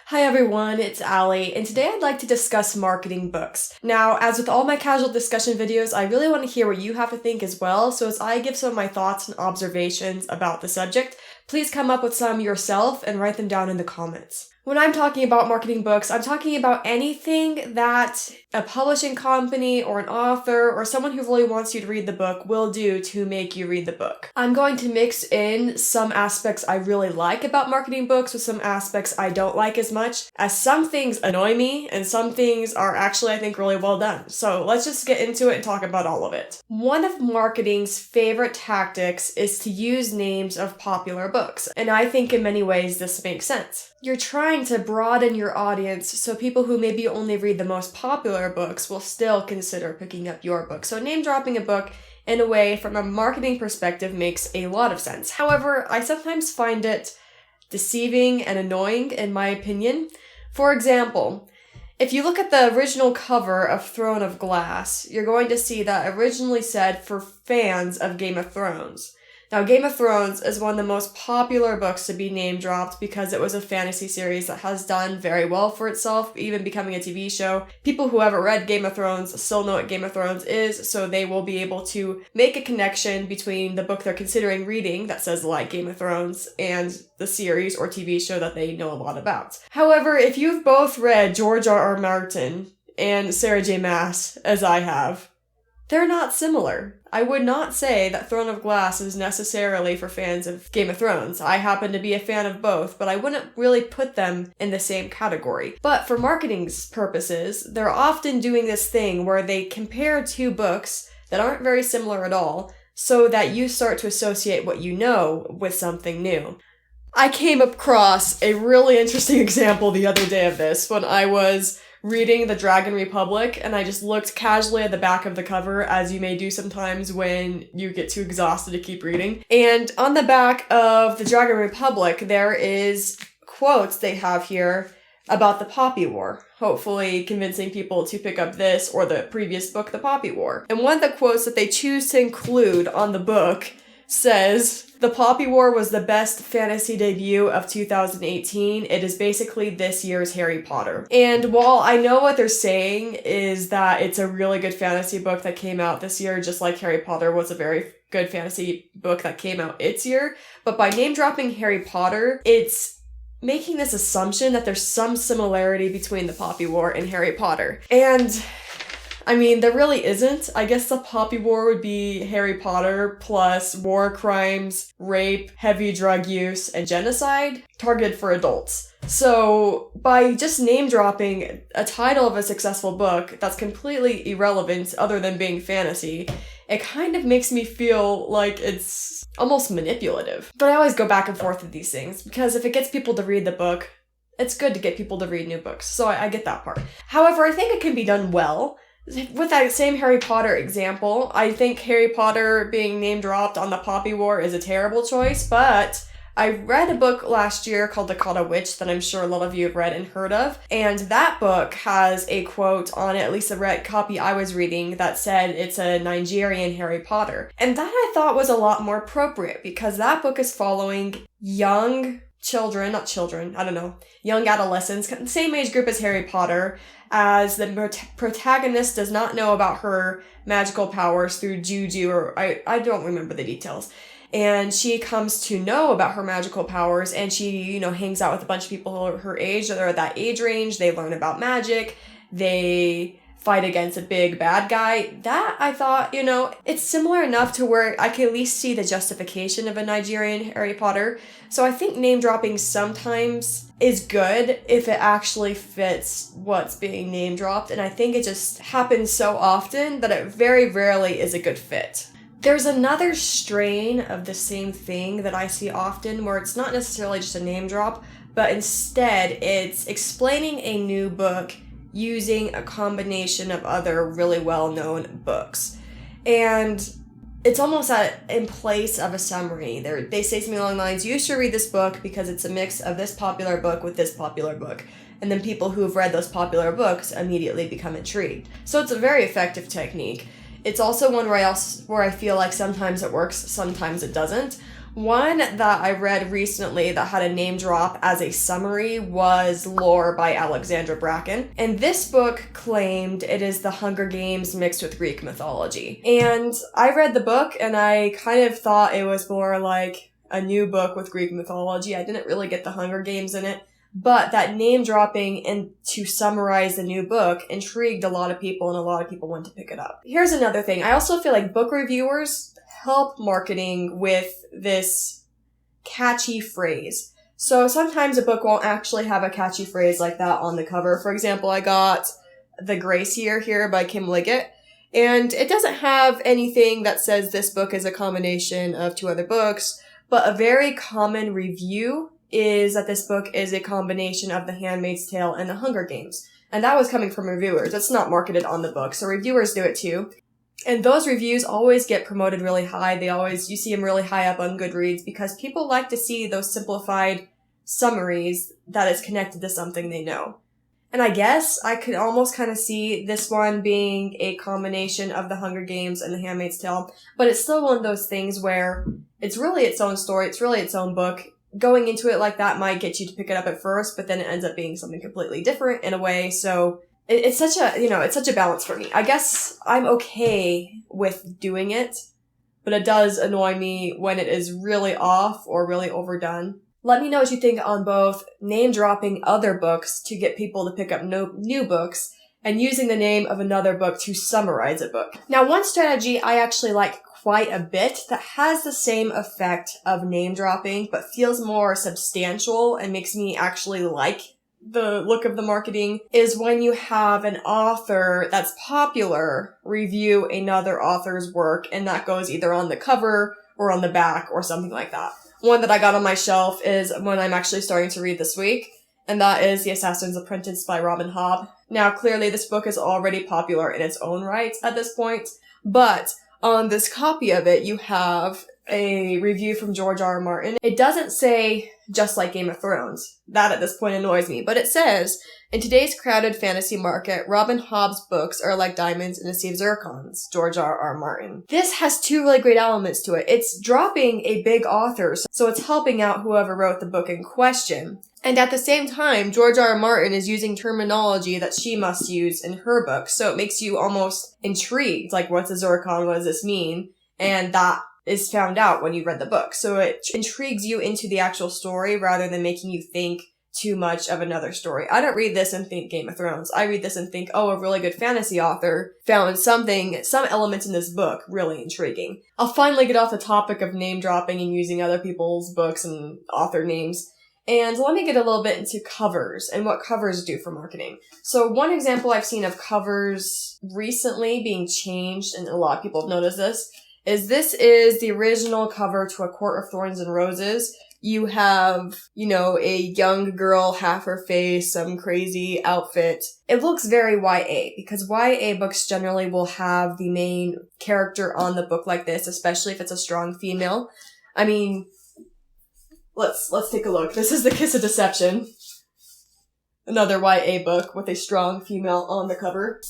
Hi everyone, it's Allie, and today I'd like to discuss marketing books. Now, as with all my casual discussion videos, I really want to hear what you have to think as well, so as I give some of my thoughts and observations about the subject, please come up with some yourself and write them down in the comments. When I'm talking about marketing books, I'm talking about anything that a publishing company or an author or someone who really wants you to read the book will do to make you read the book. I'm going to mix in some aspects I really like about marketing books with some aspects I don't like as much, as some things annoy me and some things are actually, I think, really well done. So let's just get into it and talk about all of it. One of marketing's favorite tactics is to use names of popular books, and I think in many ways this makes sense. You're trying to broaden your audience so people who maybe only read the most popular books will still consider picking up your book. So name dropping a book in a way from a marketing perspective makes a lot of sense. However, I sometimes find it deceiving and annoying in my opinion. For example, if you look at the original cover of Throne of Glass, you're going to see that originally said for fans of Game of Thrones. Now, Game of Thrones is one of the most popular books to be name-dropped because it was a fantasy series that has done very well for itself, even becoming a TV show. People who haven't read Game of Thrones still know what Game of Thrones is, so they will be able to make a connection between the book they're considering reading that says like Game of Thrones and the series or TV show that they know a lot about. However, if you've both read George R.R. Martin and Sarah J. Maas, as I have, they're not similar. I would not say that Throne of Glass is necessarily for fans of Game of Thrones. I happen to be a fan of both, but I wouldn't really put them in the same category. But for marketing's purposes, they're often doing this thing where they compare two books that aren't very similar at all, so that you start to associate what you know with something new. I came across a really interesting example the other day of this when I was reading The Dragon Republic, and I just looked casually at the back of the cover, as you may do sometimes when you get too exhausted to keep reading. And on the back of The Dragon Republic, there is quotes they have here about the Poppy War, hopefully convincing people to pick up this or the previous book, The Poppy War. And one of the quotes that they choose to include on the book says, "The Poppy War was the best fantasy debut of 2018. It is basically this year's Harry Potter." And while I know what they're saying is that it's a really good fantasy book that came out this year, just like Harry Potter was a very good fantasy book that came out its year, but by name-dropping Harry Potter, it's making this assumption that there's some similarity between the Poppy War and Harry Potter. And I mean, there really isn't. I guess the Poppy War would be Harry Potter plus war crimes, rape, heavy drug use, and genocide targeted for adults. So by just name-dropping a title of a successful book that's completely irrelevant other than being fantasy, it kind of makes me feel like it's almost manipulative. But I always go back and forth with these things, because if it gets people to read the book, it's good to get people to read new books. So I get that part. However, I think it can be done well. With that same Harry Potter example, I think Harry Potter being name-dropped on the Poppy War is a terrible choice, but I read a book last year called The Caught a Witch that I'm sure a lot of you have read and heard of, and that book has a quote on it, at least the copy I was reading, that said it's a Nigerian Harry Potter. And that I thought was a lot more appropriate, because that book is following young young adolescents, the same age group as Harry Potter, as the protagonist does not know about her magical powers through juju, or I don't remember the details. And she comes to know about her magical powers, and she, hangs out with a bunch of people who are her age, that are at that age range. They learn about magic. They fight against a big bad guy. That, I thought, it's similar enough to where I can at least see the justification of a Nigerian Harry Potter. So I think name-dropping sometimes is good if it actually fits what's being name-dropped, and I think it just happens so often that it very rarely is a good fit. There's another strain of the same thing that I see often where it's not necessarily just a name drop, but instead it's explaining a new book using a combination of other really well-known books. And it's almost in place of a summary. They say something along the lines, you should read this book because it's a mix of this popular book with this popular book. And then people who have read those popular books immediately become intrigued. So it's a very effective technique. It's also one where I feel like sometimes it works, sometimes it doesn't. One that I read recently that had a name drop as a summary was Lore by Alexandra Bracken. And this book claimed it is the Hunger Games mixed with Greek mythology. And I read the book and I kind of thought it was more like a new book with Greek mythology. I didn't really get the Hunger Games in it. But that name dropping and to summarize the new book intrigued a lot of people, and a lot of people went to pick it up. Here's another thing. I also feel like book reviewers help marketing with this catchy phrase. So sometimes a book won't actually have a catchy phrase like that on the cover. For example, I got The Gracier here by Kim Liggett, and it doesn't have anything that says this book is a combination of two other books, but a very common review is that this book is a combination of The Handmaid's Tale and The Hunger Games. And that was coming from reviewers. It's not marketed on the book, so reviewers do it too. And those reviews always get promoted really high. You see them really high up on Goodreads because people like to see those simplified summaries that is connected to something they know. And I guess I could almost kind of see this one being a combination of The Hunger Games and The Handmaid's Tale, but it's still one of those things where it's really its own story, it's really its own book. Going into it like that might get you to pick it up at first, but then it ends up being something completely different in a way. So it's such a balance for me. I guess I'm okay with doing it, but it does annoy me when it is really off or really overdone. Let me know what you think on both name dropping other books to get people to pick up new books and using the name of another book to summarize a book. Now, one strategy I actually like quite a bit that has the same effect of name dropping but feels more substantial and makes me actually like the look of the marketing is when you have an author that's popular review another author's work, and that goes either on the cover or on the back or something like that. One that I got on my shelf is one I'm actually starting to read this week, and that is The Assassin's Apprentice by Hobb. Now, clearly this book is already popular in its own right at this point, but on this copy of it, you have a review from George R. R. Martin. It doesn't say just like Game of Thrones. That at this point annoys me. But it says, in today's crowded fantasy market, Robin Hobb's books are like diamonds in a sea of zircons. George R. R. Martin. This has two really great elements to it. It's dropping a big author, so it's helping out whoever wrote the book in question. And at the same time, George R. R. Martin is using terminology that she must use in her book. So it makes you almost intrigued. Like, what's a zircon? What does this mean? And that is found out when you read the book. So it intrigues you into the actual story rather than making you think too much of another story. I don't read this and think Game of Thrones. I read this and think, oh, a really good fantasy author found some elements in this book really intriguing. I'll finally get off the topic of name dropping and using other people's books and author names. And let me get a little bit into covers and what covers do for marketing. So one example I've seen of covers recently being changed, and a lot of people have noticed this is the original cover to A Court of Thorns and Roses. You have, a young girl, half her face, some crazy outfit. It looks very YA because YA books generally will have the main character on the book like this, especially if it's a strong female. I mean, let's take a look. This is The Kiss of Deception. Another YA book with a strong female on the cover.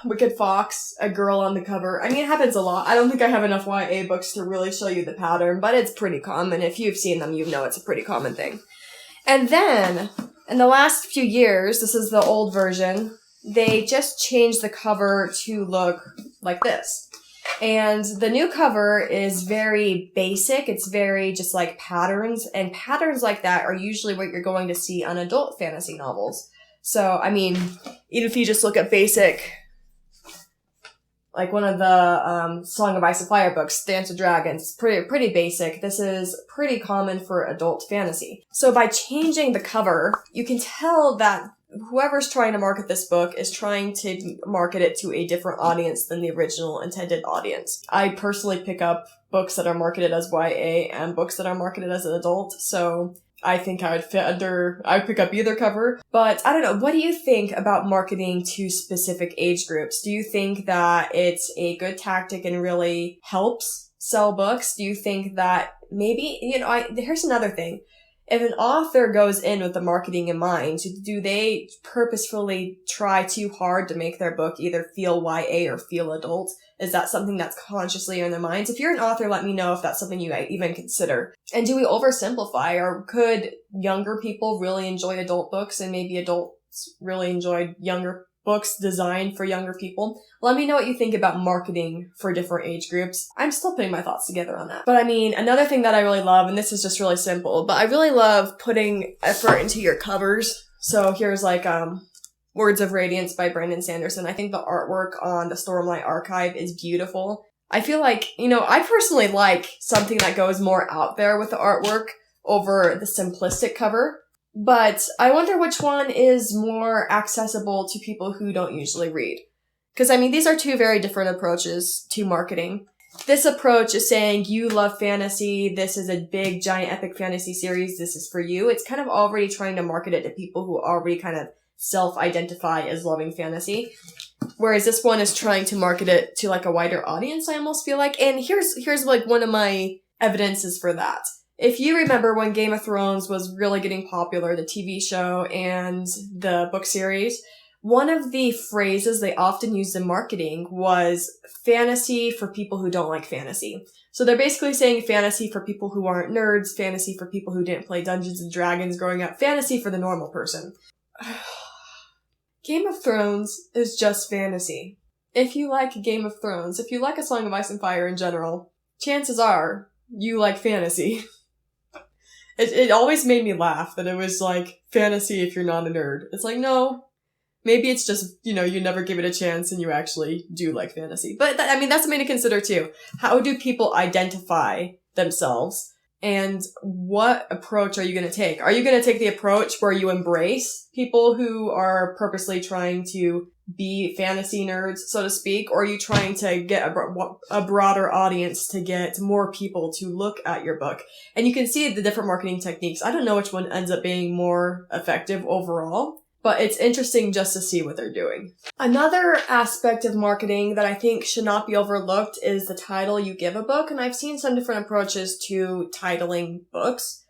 Wicked Fox, a girl on the cover. I mean, it happens a lot. I don't think I have enough YA books to really show you the pattern, but it's pretty common. If you've seen them, you know it's a pretty common thing. And then, in the last few years, this is the old version, they just changed the cover to look like this. And the new cover is very basic. It's very just like patterns, and patterns like that are usually what you're going to see on adult fantasy novels. So, I mean, even if you just look at basic, like one of the Song of Ice and Fire books, Dance of Dragons, pretty basic. This is pretty common for adult fantasy. So by changing the cover, you can tell that whoever's trying to market this book is trying to market it to a different audience than the original intended audience. I personally pick up books that are marketed as YA and books that are marketed as an adult, so I think I would pick up either cover. But I don't know, what do you think about marketing to specific age groups? Do you think that it's a good tactic and really helps sell books? Do you think that maybe, here's another thing. If an author goes in with the marketing in mind, do they purposefully try too hard to make their book either feel YA or feel adult? Is that something that's consciously in their minds? If you're an author, let me know if that's something you even consider. And do we oversimplify, or could younger people really enjoy adult books and maybe adults really enjoy younger books designed for younger people? Let me know what you think about marketing for different age groups. I'm still putting my thoughts together on that. But I mean, another thing that I really love, and this is just really simple, but I really love putting effort into your covers. So here's like, Words of Radiance by Brandon Sanderson. I think the artwork on the Stormlight Archive is beautiful. I feel like, I personally like something that goes more out there with the artwork over the simplistic cover. But I wonder which one is more accessible to people who don't usually read. Because, these are two very different approaches to marketing. This approach is saying, you love fantasy, this is a big, giant, epic fantasy series, this is for you. It's kind of already trying to market it to people who already kind of self-identify as loving fantasy. Whereas this one is trying to market it to like a wider audience, I almost feel like. And here's like one of my evidences for that. If you remember when Game of Thrones was really getting popular, the TV show and the book series, one of the phrases they often used in marketing was fantasy for people who don't like fantasy. So they're basically saying fantasy for people who aren't nerds, fantasy for people who didn't play Dungeons and Dragons growing up, fantasy for the normal person. Game of Thrones is just fantasy. If you like Game of Thrones, if you like A Song of Ice and Fire in general, chances are you like fantasy. It always made me laugh that it was like fantasy if you're not a nerd. It's like, no, maybe it's just, you never give it a chance and you actually do like fantasy. But that's something to consider too. How do people identify themselves? And what approach are you going to take? Are you going to take the approach where you embrace people who are purposely trying to be fantasy nerds, so to speak? Or are you trying to get a broader audience to get more people to look at your book? And you can see the different marketing techniques. I don't know which one ends up being more effective overall, but it's interesting just to see what they're doing. Another aspect of marketing that I think should not be overlooked is the title you give a book, and I've seen some different approaches to titling books.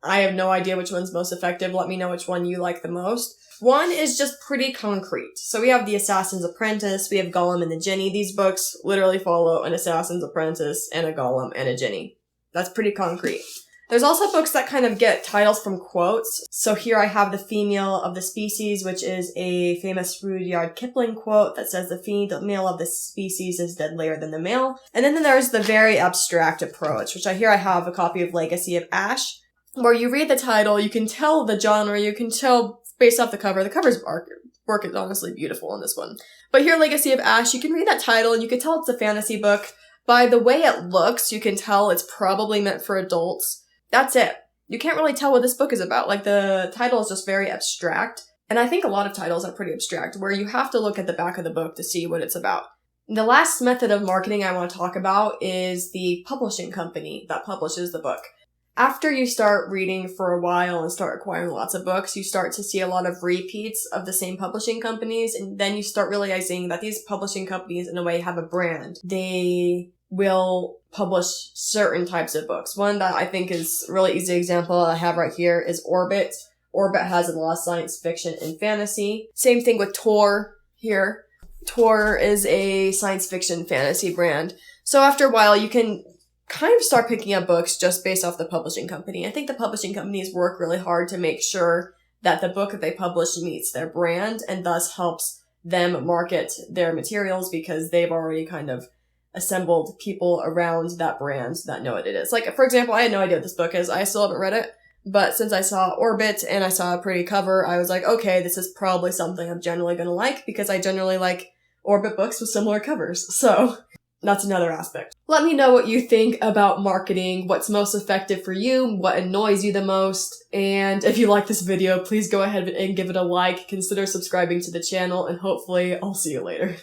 I have no idea which one's most effective. Let me know which one you like the most. One is just pretty concrete. So we have The Assassin's Apprentice, we have Gollum and the Jinni. These books literally follow an assassin's apprentice and a golem and a jinni. That's pretty concrete. There's also books that kind of get titles from quotes. So here I have The Female of the Species, which is a famous Rudyard Kipling quote that says the female of the species is deadlier than the male. And then there's the very abstract approach, which I have a copy of Legacy of Ash, where you read the title, you can tell the genre, you can tell based off the cover. The cover's work is honestly beautiful in this one. But here, Legacy of Ash, you can read that title and you can tell it's a fantasy book. By the way it looks, you can tell it's probably meant for adults. That's it. You can't really tell what this book is about. Like, the title is just very abstract. And I think a lot of titles are pretty abstract, where you have to look at the back of the book to see what it's about. The last method of marketing I want to talk about is the publishing company that publishes the book. After you start reading for a while and start acquiring lots of books, you start to see a lot of repeats of the same publishing companies, and then you start realizing that these publishing companies, in a way, have a brand. They will publish certain types of books. One that I think is a really easy example I have right here is Orbit. Orbit has a lot of science fiction and fantasy. Same thing with Tor here. Tor is a science fiction fantasy brand. So after a while, you can kind of start picking up books just based off the publishing company. I think the publishing companies work really hard to make sure that the book that they publish meets their brand and thus helps them market their materials because they've already kind of assembled people around that brand that know what it is. Like, for example, I had no idea what this book is. I still haven't read it. But since I saw Orbit and I saw a pretty cover, I was like, okay, this is probably something I'm generally going to like because I generally like Orbit books with similar covers. So that's another aspect. Let me know what you think about marketing, what's most effective for you, what annoys you the most, and if you like this video, please go ahead and give it a like, consider subscribing to the channel, and hopefully I'll see you later.